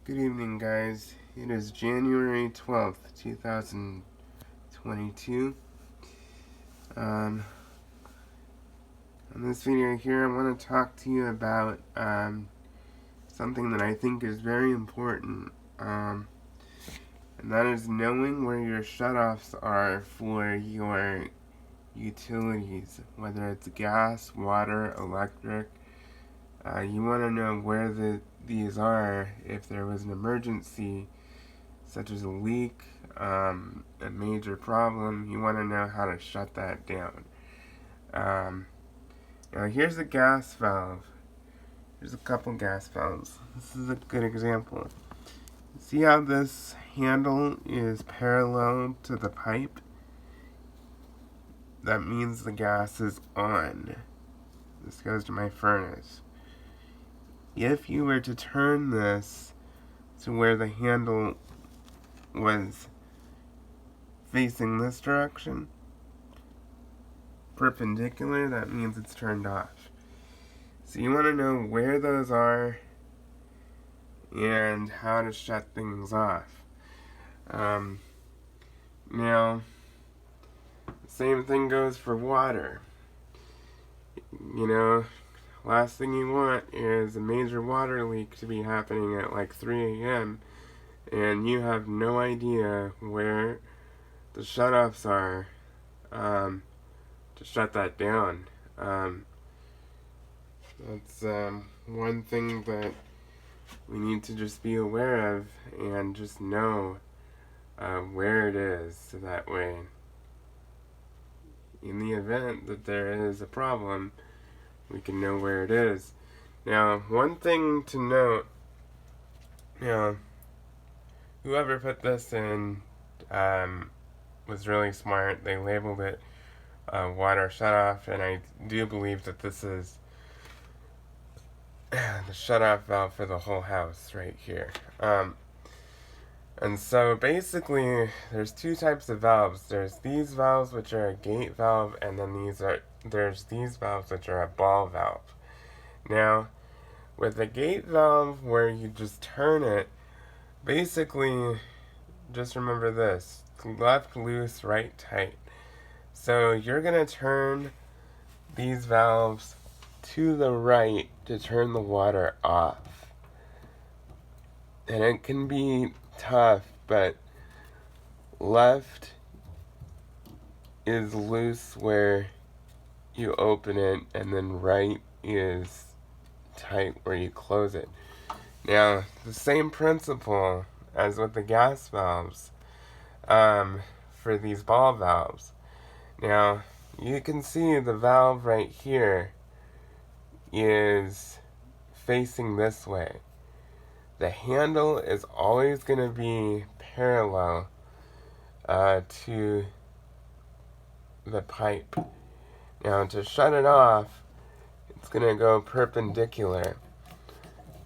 Good evening, guys. It is January 12th, 2022. On this video here, I want to talk to you about something that I think is very important, and that is knowing where your shutoffs are for your utilities, whether it's gas, water, electric. You want to know where these are if there was an emergency, such as a leak, a major problem. You want to know how to shut that down. Now here's a gas valve. There's a couple gas valves. This is a good example. See how this handle is parallel to the pipe? That means the gas is on. This goes to my furnace. If you were to turn this to where the handle was facing this direction, perpendicular, that means it's turned off. So you want to know where those are and how to shut things off. Now, the same thing goes for water. You know, last thing you want is a major water leak to be happening at like 3 a.m. and you have no idea where the shutoffs are to shut that down. That's one thing that we need to just be aware of and just know where it is, so that way, in the event that there is a problem, we can know where it is. Now, one thing to note, whoever put this in was really smart. They labeled it water shutoff, and I do believe that this is the shutoff valve for the whole house right here. And so basically, there's two types of valves. There's these valves, which are a gate valve, and then there's these valves, which are a ball valve. Now, with a gate valve, where you just turn it, basically, just remember this: left loose, right tight. So you're gonna turn these valves to the right to turn the water off. And it can be tough, but left is loose where you open it, and then right is tight where you close it. Now, the same principle as with the gas valves for these ball valves. Now, you can see the valve right here is facing this way. The handle is always going to be parallel to the pipe. Now, to shut it off, it's going to go perpendicular,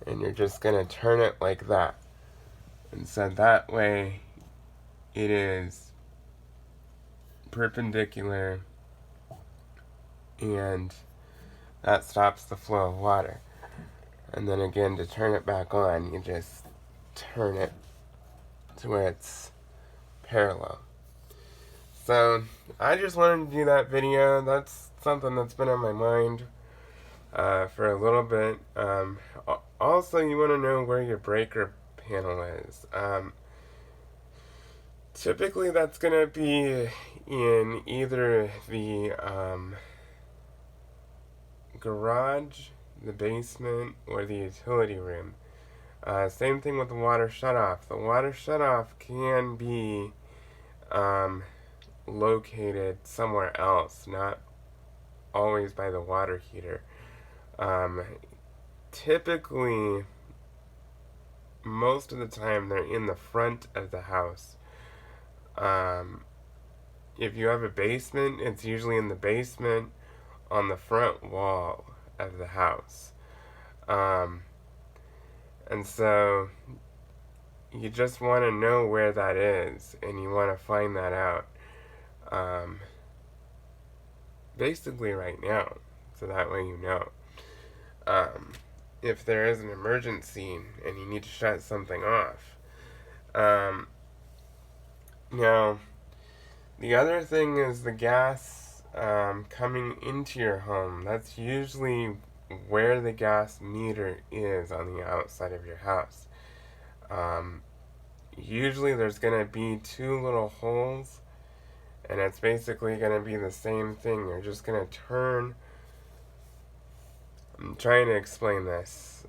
and you're just going to turn it like that. And so that way it is perpendicular, and that stops the flow of water. And then again, to turn it back on, you just turn it to where it's parallel. So, I just wanted to do that video. That's something that's been on my mind for a little bit. Also, you want to know where your breaker panel is. Typically, that's going to be in either the garage, the basement, or the utility room. Same thing with the water shutoff. The water shutoff can be located somewhere else, not always by the water heater. Typically, most of the time, they're in the front of the house. If you have a basement, it's usually in the basement on the front wall of the house. And so you just want to know where that is, and you want to find that out basically right now, so that way you know. if there is an emergency and you need to shut something off. Um, Now, the other thing is the gas coming into your home. That's usually where the gas meter is on the outside of your house. Um, Usually there's going to be two little holes, and it's basically going to be the same thing. You're just going to turn. I'm trying to explain this.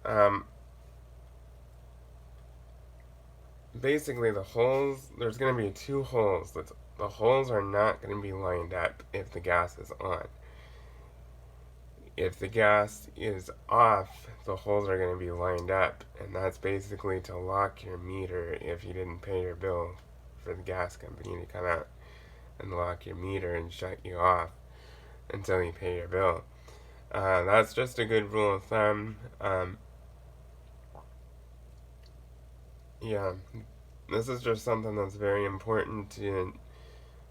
Basically, the holes, there's going to be two holes. The holes are not going to be lined up if the gas is on. If the gas is off, the holes are going to be lined up, and that's basically to lock your meter if you didn't pay your bill for the gas company to come out and lock your meter and shut you off until you pay your bill. That's just a good rule of thumb. Yeah, this is just something that's very important to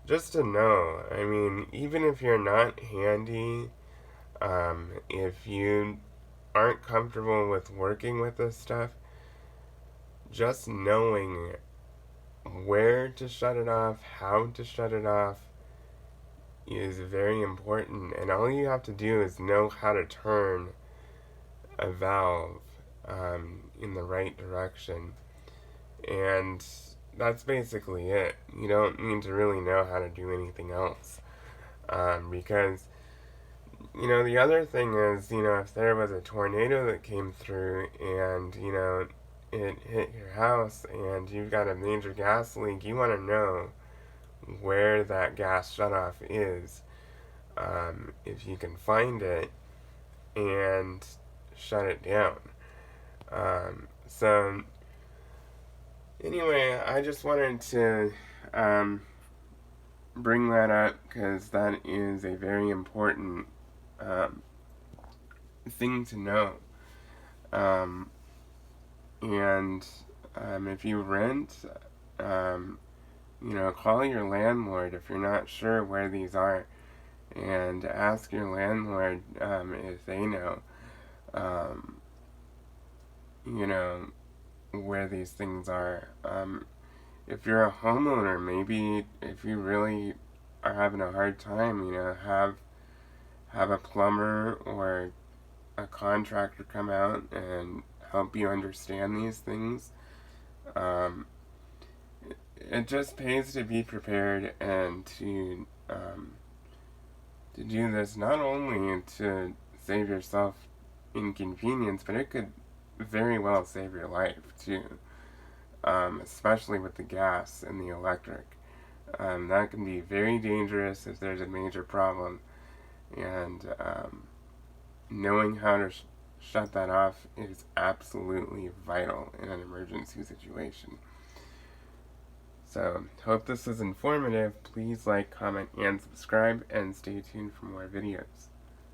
just to know. I mean, even if you're not handy, if you aren't comfortable with working with this stuff, just knowing where to shut it off, how to shut it off, is very important. And all you have to do is know how to turn a valve in the right direction. And that's basically it. You don't need to really know how to do anything else. Because, the other thing is, if there was a tornado that came through and, it hit your house and you've got a major gas leak, you want to know where that gas shutoff is, if you can find it, and shut it down. So, anyway, I just wanted to bring that up because that is a very important thing to know. And if you rent, call your landlord if you're not sure where these are, and ask your landlord if they know, where these things are. If you're a homeowner, maybe if you really are having a hard time, have a plumber or a contractor come out and help you understand these things. It just pays to be prepared and to do this, not only to save yourself inconvenience, but it could very well save your life too. Especially with the gas and the electric. That can be very dangerous if there's a major problem, and knowing how to shut that off is absolutely vital in an emergency situation. So, hope this was informative. Please like, comment, and subscribe, and stay tuned for more videos.